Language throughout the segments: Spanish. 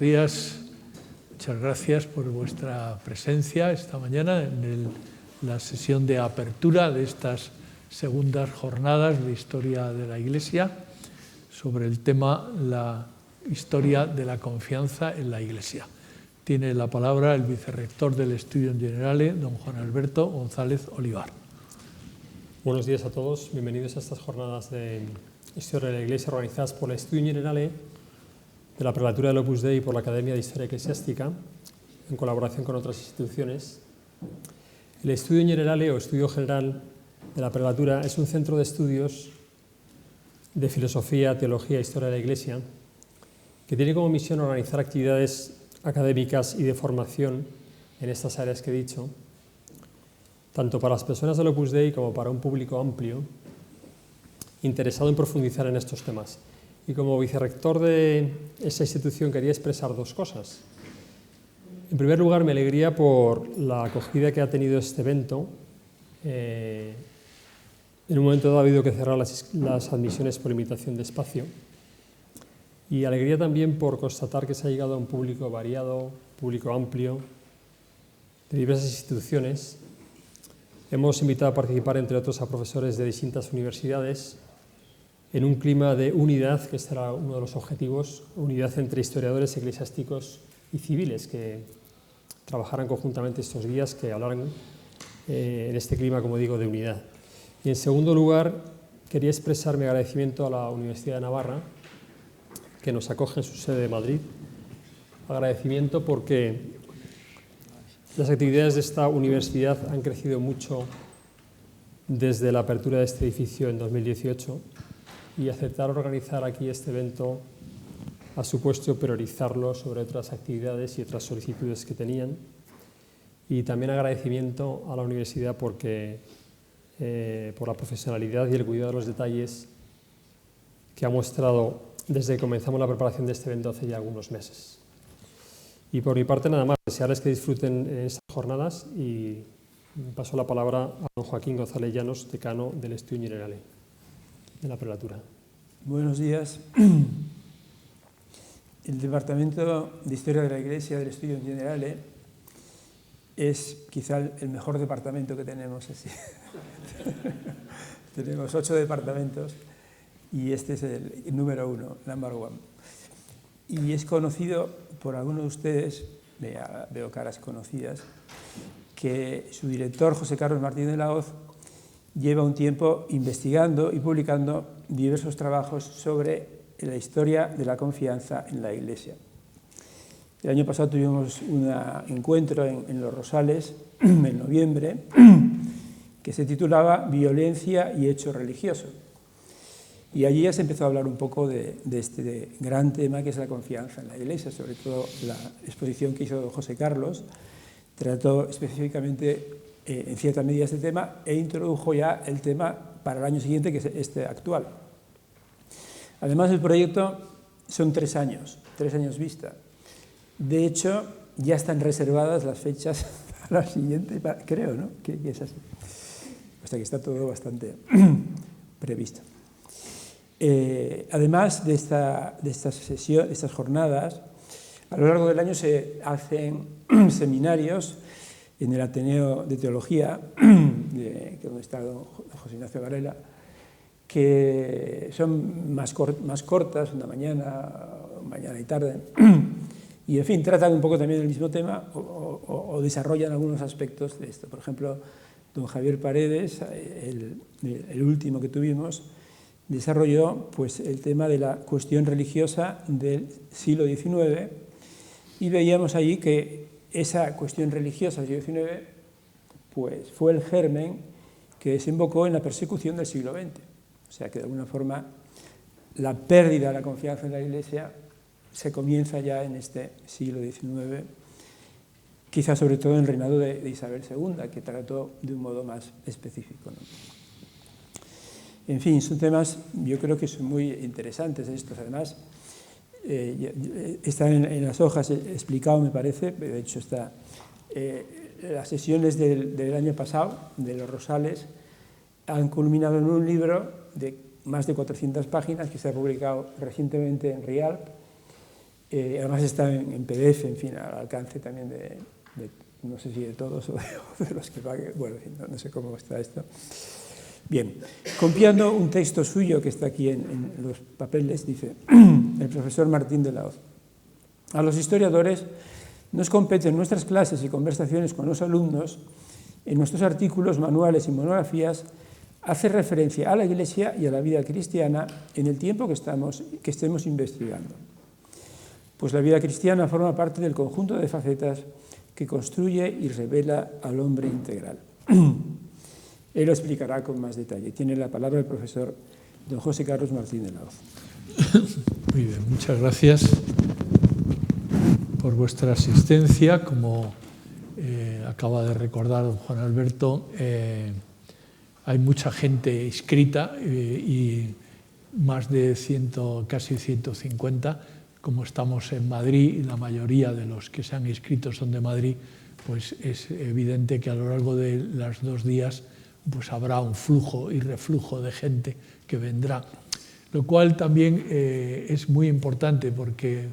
días. Muchas gracias por vuestra presencia esta mañana en la sesión de apertura de estas segundas jornadas de Historia de la Iglesia sobre el tema la historia de la confianza en la Iglesia. Tiene la palabra el vicerrector del Studium Generale, don Juan Alberto González Olivar. Buenos días a todos, bienvenidos a estas jornadas de Historia de la Iglesia organizadas por el Studium Generale de la Prelatura del Opus Dei y por la Academia de Historia Eclesiástica, en colaboración con otras instituciones. El Studium Generale o Estudio General de la Prelatura es un centro de estudios de filosofía, teología e historia de la Iglesia que tiene como misión organizar actividades académicas y de formación en estas áreas que he dicho, tanto para las personas del Opus Dei como para un público amplio interesado en profundizar en estos temas. Y como vicerrector de esa institución quería expresar dos cosas. En primer lugar, mi alegría por la acogida que ha tenido este evento. En un momento dado ha habido que cerrar las admisiones por limitación de espacio. Y alegría también por constatar que se ha llegado a un público variado, público amplio, de diversas instituciones. Hemos invitado a participar, entre otros, a profesores de distintas universidades, en un clima de unidad, que este era uno de los objetivos, unidad entre historiadores eclesiásticos y civiles, que trabajaran conjuntamente estos días, que hablaran en este clima, como digo, de unidad. Y en segundo lugar, quería expresar mi agradecimiento a la Universidad de Navarra, que nos acoge en su sede de Madrid. Agradecimiento porque las actividades de esta universidad han crecido mucho desde la apertura de este edificio en 2018 y aceptar organizar aquí este evento ha supuesto priorizarlo sobre otras actividades y otras solicitudes que tenían. Y también agradecimiento a la universidad porque, por la profesionalidad y el cuidado de los detalles que ha mostrado desde que comenzamos la preparación de este evento hace ya algunos meses. Y por mi parte nada más, desearles que disfruten estas jornadas y paso la palabra a don Joaquín González Llanos, decano del Studium Generale de la Prelatura. Buenos días. El Departamento de Historia de la Iglesia del Studium Generale es quizá el mejor departamento que tenemos. Así. Tenemos 8 departamentos y este es el número 1, number 1. Y es conocido por algunos de ustedes, veo caras conocidas, que su director, José Carlos Martínez de la Hoz, lleva un tiempo investigando y publicando diversos trabajos sobre la historia de la confianza en la Iglesia. El año pasado tuvimos un encuentro en Los Rosales, en noviembre, que se titulaba Violencia y hecho religioso. Y allí ya se empezó a hablar un poco de este gran tema que es la confianza en la Iglesia, sobre todo la exposición que hizo José Carlos, trató específicamente en cierta medida este tema e introdujo ya el tema para el año siguiente, que es este actual. Además, el proyecto son 3 años vista. De hecho, ya están reservadas las fechas para la siguiente, creo, ¿no? Que es así. O sea que está todo bastante previsto. Además de estas jornadas, a lo largo del año se hacen seminarios en el Ateneo de Teología, donde está don José Ignacio Varela, que son más cortas, una mañana y tarde, y en fin, tratan un poco también del mismo tema o desarrollan algunos aspectos de esto. Por ejemplo, don Javier Paredes, el último que tuvimos, desarrolló pues, el tema de la cuestión religiosa del siglo XIX y veíamos allí que esa cuestión religiosa del siglo XIX pues, fue el germen que desembocó en la persecución del siglo XX. O sea que de alguna forma la pérdida de la confianza en la Iglesia se comienza ya en este siglo XIX, quizás sobre todo en el reinado de Isabel II, que trató de un modo más específico, ¿no? En fin, son temas, yo creo que son muy interesantes estos. Además, están en las hojas explicado, me parece, de hecho está las sesiones del año pasado, de Los Rosales, han culminado en un libro de más de 400 páginas que se ha publicado recientemente en Rialp Además está en PDF, en fin, al alcance también de no sé si de todos o de los que paguen. Bueno, en fin, no sé cómo está esto. Bien, copiando un texto suyo que está aquí en los papeles, dice el profesor Martín de la Hoz: a los historiadores nos competen nuestras clases y conversaciones con los alumnos, en nuestros artículos, manuales y monografías, hacer referencia a la Iglesia y a la vida cristiana en el tiempo que estemos investigando. Pues la vida cristiana forma parte del conjunto de facetas que construye y revela al hombre integral. Él lo explicará con más detalle. Tiene la palabra el profesor don José Carlos Martín de la Hoz. Muy bien, muchas gracias por vuestra asistencia. Como acaba de recordar don Juan Alberto, hay mucha gente inscrita y más de casi 150. Como estamos en Madrid y la mayoría de los que se han inscrito son de Madrid, pues es evidente que a lo largo de los 2 días pues habrá un flujo y reflujo de gente que vendrá, lo cual también es muy importante, porque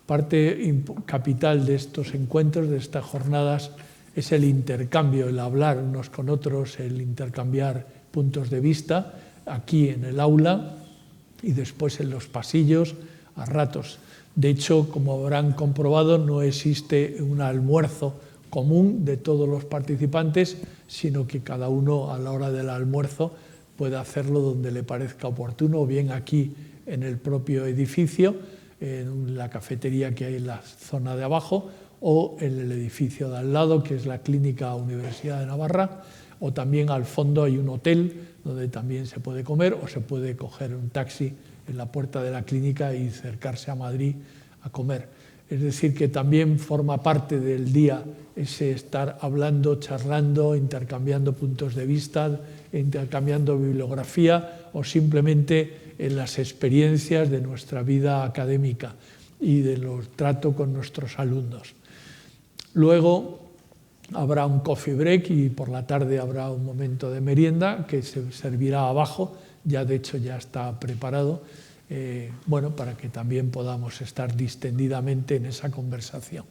parte capital de estos encuentros, de estas jornadas, es el intercambio, el hablar unos con otros, el intercambiar puntos de vista aquí en el aula y después en los pasillos a ratos. De hecho, como habrán comprobado, no existe un almuerzo común de todos los participantes, sino que cada uno a la hora del almuerzo puede hacerlo donde le parezca oportuno, o bien aquí en el propio edificio, en la cafetería que hay en la zona de abajo, o en el edificio de al lado, que es la Clínica Universidad de Navarra, o también al fondo hay un hotel donde también se puede comer, o se puede coger un taxi en la puerta de la clínica y acercarse a Madrid a comer. Es decir, que también forma parte del día ese estar hablando, charlando, intercambiando puntos de vista, intercambiando bibliografía o simplemente en las experiencias de nuestra vida académica y de los trato con nuestros alumnos. Luego habrá un coffee break y por la tarde habrá un momento de merienda que se servirá abajo, ya de hecho ya está preparado, para que también podamos estar distendidamente en esa conversación.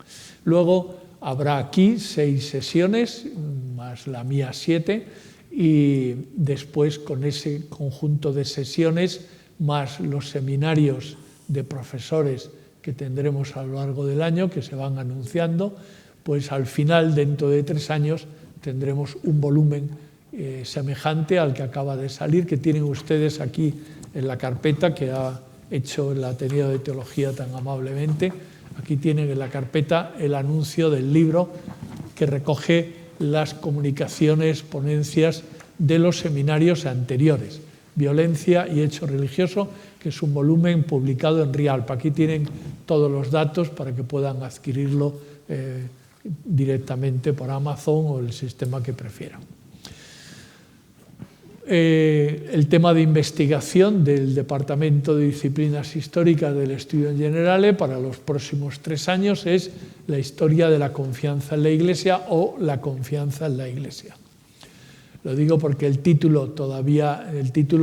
Luego habrá aquí 6 sesiones, más la mía 7, y después con ese conjunto de sesiones, más los seminarios de profesores que tendremos a lo largo del año, que se van anunciando, pues al final, dentro de 3 años, tendremos un volumen semejante al que acaba de salir, que tienen ustedes aquí en la carpeta que ha hecho el Ateneo de Teología tan amablemente. Aquí tienen en la carpeta el anuncio del libro que recoge las comunicaciones, ponencias de los seminarios anteriores, Violencia y Hecho Religioso, que es un volumen publicado en Rialp. Aquí tienen todos los datos para que puedan adquirirlo directamente por Amazon o el sistema que prefieran. El tema de investigación del Departamento de Disciplinas Históricas del Studium Generale para los próximos 3 años es la historia de la confianza en la Iglesia o la confianza en la Iglesia. Lo digo porque el título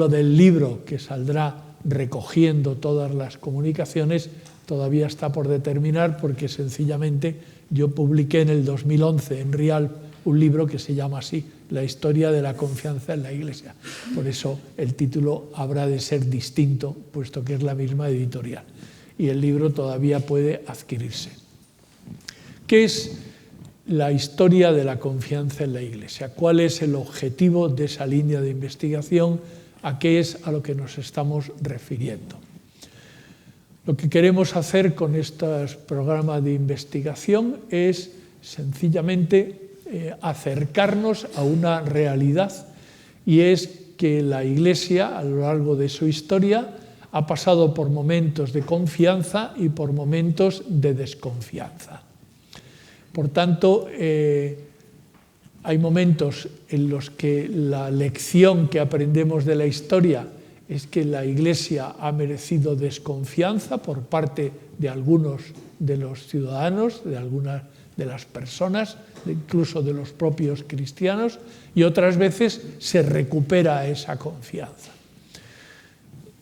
del libro que saldrá recogiendo todas las comunicaciones todavía está por determinar, porque sencillamente yo publiqué en el 2011 en Rialp un libro que se llama así, La historia de la confianza en la Iglesia. Por eso el título habrá de ser distinto, puesto que es la misma editorial. Y el libro todavía puede adquirirse. ¿Qué es la historia de la confianza en la Iglesia? ¿Cuál es el objetivo de esa línea de investigación? ¿A qué es a lo que nos estamos refiriendo? Lo que queremos hacer con estos programas de investigación es sencillamente acercarnos a una realidad, y es que la Iglesia a lo largo de su historia ha pasado por momentos de confianza y por momentos de desconfianza. Por tanto, hay momentos en los que la lección que aprendemos de la historia es que la Iglesia ha merecido desconfianza por parte de algunos de los ciudadanos, de algunas de las personas, incluso de los propios cristianos, y otras veces se recupera esa confianza.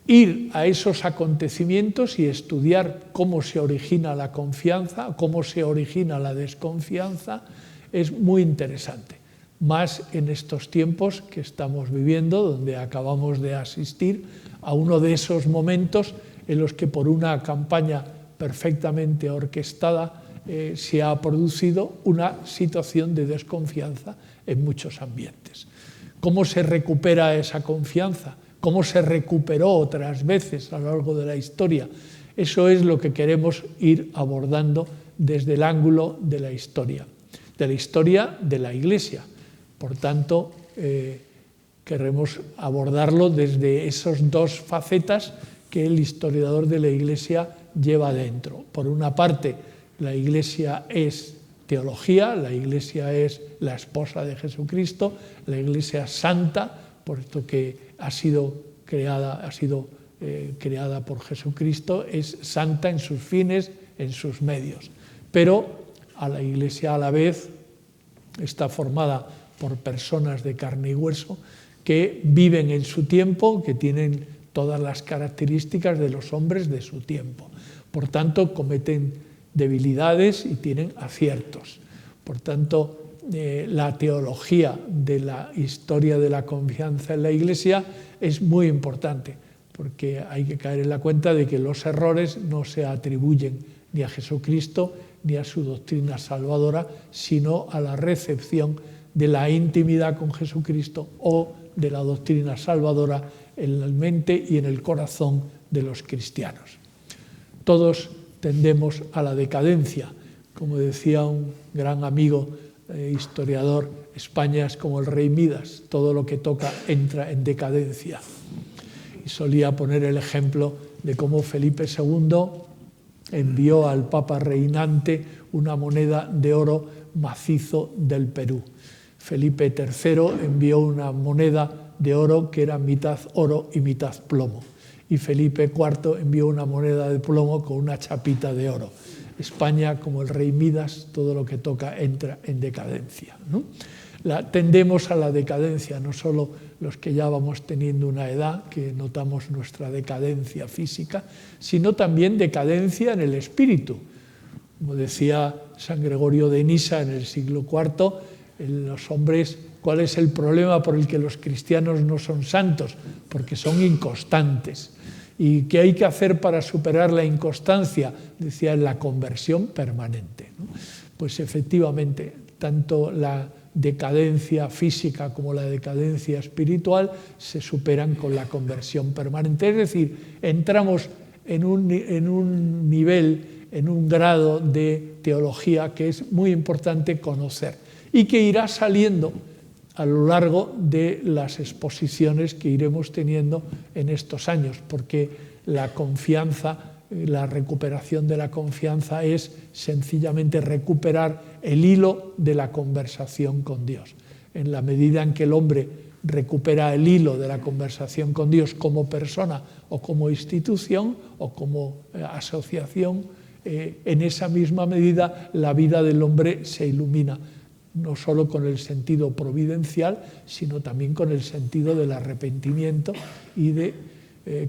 ir a esos acontecimientos y estudiar cómo se origina la confianza, cómo se origina la desconfianza, es muy interesante. Más en estos tiempos que estamos viviendo, donde acabamos de asistir a uno de esos momentos en los que por una campaña perfectamente orquestada se ha producido una situación de desconfianza en muchos ambientes. ¿Cómo se recupera esa confianza? ¿Cómo se recuperó otras veces a lo largo de la historia? Eso es lo que queremos ir abordando desde el ángulo de la historia de la Iglesia. Por tanto, queremos abordarlo desde esas dos facetas que el historiador de la Iglesia lleva dentro. Por una parte, la Iglesia es teología, la Iglesia es la esposa de Jesucristo, la Iglesia santa, puesto que ha sido creada por Jesucristo, es santa en sus fines, en sus medios. Pero a la Iglesia a la vez está formada por personas de carne y hueso que viven en su tiempo, que tienen todas las características de los hombres de su tiempo. Por tanto, cometen debilidades y tienen aciertos. Por tanto, la teología de la historia de la confianza en la Iglesia es muy importante, porque hay que caer en la cuenta de que los errores no se atribuyen ni a Jesucristo ni a su doctrina salvadora, sino a la recepción de la intimidad con Jesucristo o de la doctrina salvadora en la mente y en el corazón de los cristianos. Todos tendemos a la decadencia. Como decía un gran amigo historiador, España es como el rey Midas, todo lo que toca entra en decadencia. Y solía poner el ejemplo de cómo Felipe II envió al Papa reinante una moneda de oro macizo del Perú. Felipe III envió una moneda de oro que era mitad oro y mitad plomo. Y Felipe IV envió una moneda de plomo con una chapita de oro. España, como el rey Midas, todo lo que toca entra en decadencia, ¿no? Tendemos a la decadencia, no solo los que ya vamos teniendo una edad, que notamos nuestra decadencia física, sino también decadencia en el espíritu. Como decía San Gregorio de Nisa en el siglo IV, los hombres, ¿cuál es el problema por el que los cristianos no son santos? Porque son inconstantes. ¿Y qué hay que hacer para superar la inconstancia? Decía, la conversión permanente, ¿no? Pues efectivamente, tanto la decadencia física como la decadencia espiritual se superan con la conversión permanente. Es decir, entramos en un nivel, en un grado de teología que es muy importante conocer y que irá saliendo a lo largo de las exposiciones que iremos teniendo en estos años, porque la confianza, la recuperación de la confianza es sencillamente recuperar el hilo de la conversación con Dios. En la medida en que el hombre recupera el hilo de la conversación con Dios como persona o como institución o como asociación, en esa misma medida la vida del hombre se ilumina, no solo con el sentido providencial, sino también con el sentido del arrepentimiento y de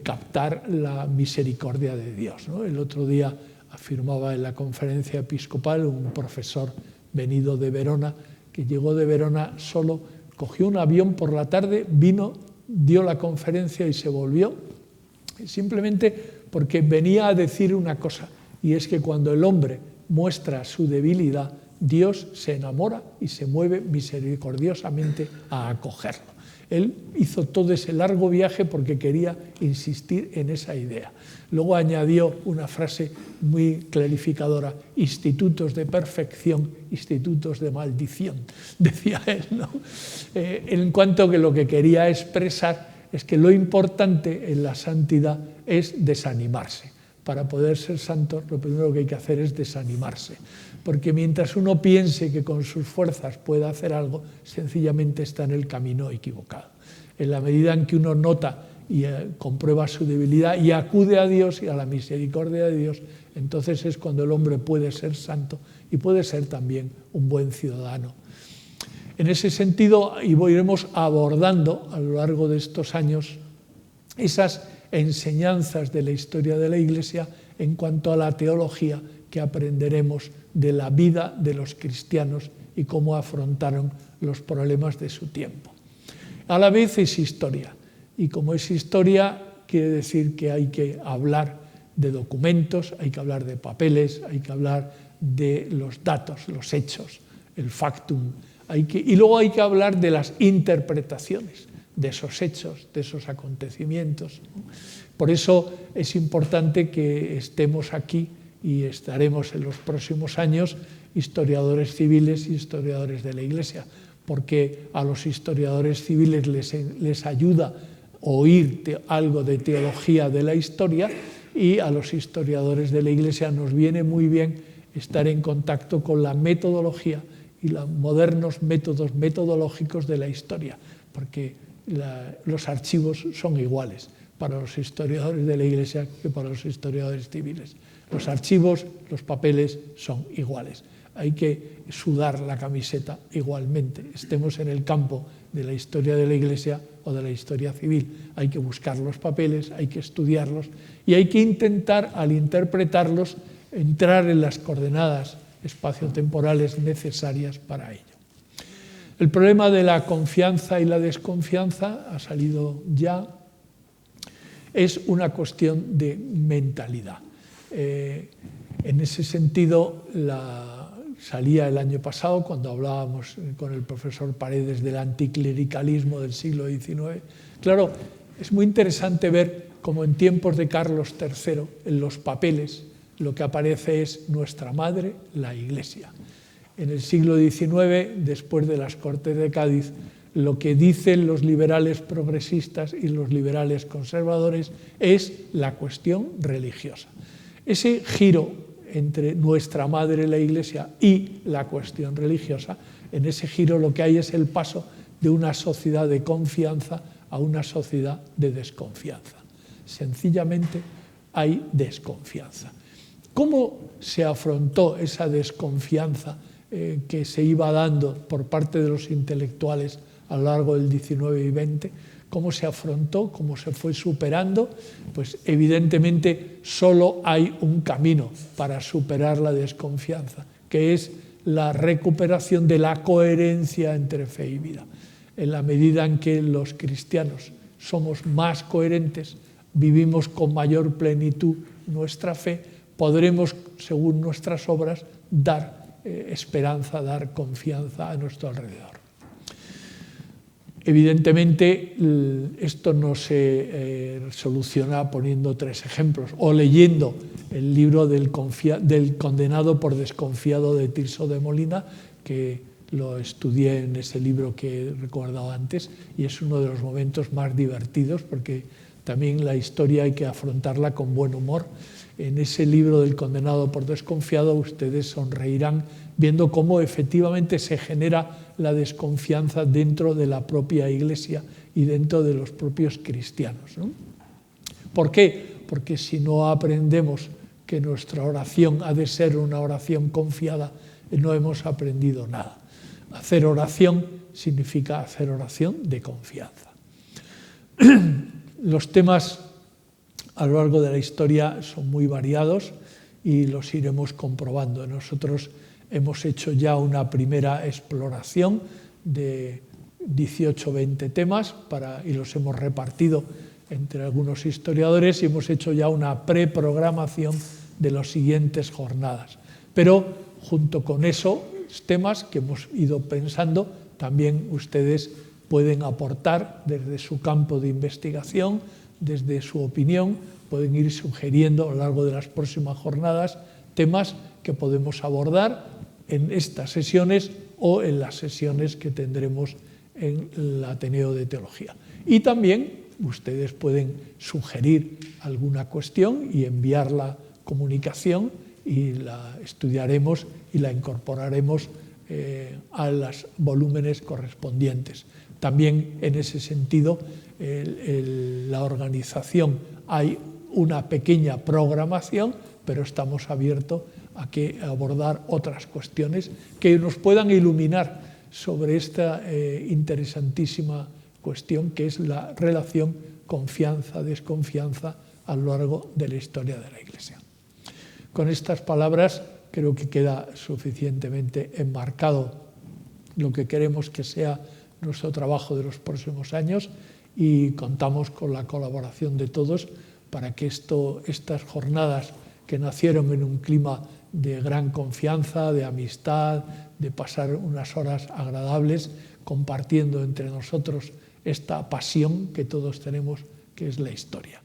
captar la misericordia de Dios, ¿no? El otro día afirmaba en la conferencia episcopal un profesor venido de Verona, que llegó de Verona solo, cogió un avión por la tarde, vino, dio la conferencia y se volvió, simplemente porque venía a decir una cosa, y es que cuando el hombre muestra su debilidad, Dios se enamora y se mueve misericordiosamente a acogerlo. Él hizo todo ese largo viaje porque quería insistir en esa idea. Luego añadió una frase muy clarificadora: institutos de perfección, institutos de maldición, decía él, ¿no? En cuanto que lo que quería expresar es que lo importante en la santidad es desanimarse. Para poder ser santos, lo primero que hay que hacer es desanimarse, porque mientras uno piense que con sus fuerzas puede hacer algo, sencillamente está en el camino equivocado. En la medida en que uno nota y comprueba su debilidad y acude a Dios y a la misericordia de Dios, entonces es cuando el hombre puede ser santo y puede ser también un buen ciudadano. En ese sentido, iremos abordando a lo largo de estos años esas enseñanzas de la historia de la Iglesia en cuanto a la teología que aprenderemos de la vida de los cristianos y cómo afrontaron los problemas de su tiempo. A la vez es historia, y como es historia quiere decir que hay que hablar de documentos, hay que hablar de papeles, hay que hablar de los datos, los hechos, el factum, y luego hay que hablar de las interpretaciones de esos hechos, de esos acontecimientos. Por eso es importante que estemos aquí y estaremos en los próximos años historiadores civiles y historiadores de la Iglesia, porque a los historiadores civiles les ayuda oír algo de teología de la historia, y a los historiadores de la Iglesia nos viene muy bien estar en contacto con la metodología y los modernos métodos metodológicos de la historia, porque los archivos son iguales para los historiadores de la Iglesia que para los historiadores civiles. Los archivos, los papeles son iguales. Hay que sudar la camiseta igualmente, estemos en el campo de la historia de la Iglesia o de la historia civil. Hay que buscar los papeles, hay que estudiarlos y hay que intentar, al interpretarlos, entrar en las coordenadas espaciotemporales necesarias para ello. El problema de la confianza y la desconfianza ha salido ya, es una cuestión de mentalidad. En ese sentido, salía el año pasado, cuando hablábamos con el profesor Paredes del anticlericalismo del siglo XIX. Claro, es muy interesante ver cómo en tiempos de Carlos III, en los papeles, lo que aparece es nuestra madre, la Iglesia. En el siglo XIX, después de las Cortes de Cádiz, lo que dicen los liberales progresistas y los liberales conservadores es la cuestión religiosa. Ese giro entre nuestra madre, la Iglesia, y la cuestión religiosa, en ese giro lo que hay es el paso de una sociedad de confianza a una sociedad de desconfianza. Sencillamente hay desconfianza. ¿Cómo se afrontó esa desconfianza que se iba dando por parte de los intelectuales a lo largo del XIX y XX? ¿Cómo se afrontó? ¿Cómo se fue superando? Pues evidentemente solo hay un camino para superar la desconfianza, que es la recuperación de la coherencia entre fe y vida. En la medida en que los cristianos somos más coherentes, vivimos con mayor plenitud nuestra fe, podremos, según nuestras obras, dar esperanza, dar confianza a nuestro alrededor. Evidentemente, esto no se soluciona poniendo 3 ejemplos o leyendo el libro del condenado por desconfiado de Tirso de Molina, que lo estudié en ese libro que he recordado antes, y es uno de los momentos más divertidos porque también la historia hay que afrontarla con buen humor. En ese libro del condenado por desconfiado ustedes sonreirán viendo cómo efectivamente se genera la desconfianza dentro de la propia Iglesia y dentro de los propios cristianos, ¿no? ¿Por qué? Porque si no aprendemos que nuestra oración ha de ser una oración confiada, no hemos aprendido nada. Hacer oración significa hacer oración de confianza. Los temas a lo largo de la historia son muy variados y los iremos comprobando. Nosotros hemos hecho ya una primera exploración de 18-20 temas y los hemos repartido entre algunos historiadores y hemos hecho ya una preprogramación de las siguientes jornadas. Pero junto con esos temas que hemos ido pensando, también ustedes pueden aportar desde su campo de investigación, desde su opinión, pueden ir sugiriendo a lo largo de las próximas jornadas temas que podemos abordar en estas sesiones o en las sesiones que tendremos en el Ateneo de Teología. Y también ustedes pueden sugerir alguna cuestión y enviar la comunicación y la estudiaremos y la incorporaremos a los volúmenes correspondientes. También en ese sentido, la organización hay una pequeña programación, pero estamos abiertos a abordar otras cuestiones que nos puedan iluminar sobre esta interesantísima cuestión que es la relación confianza, desconfianza a lo largo de la historia de la Iglesia. Con estas palabras creo que queda suficientemente enmarcado lo que queremos que sea nuestro trabajo de los próximos años y contamos con la colaboración de todos para que estas jornadas que nacieron en un clima de gran confianza, de amistad, de pasar unas horas agradables compartiendo entre nosotros esta pasión que todos tenemos, que es la historia.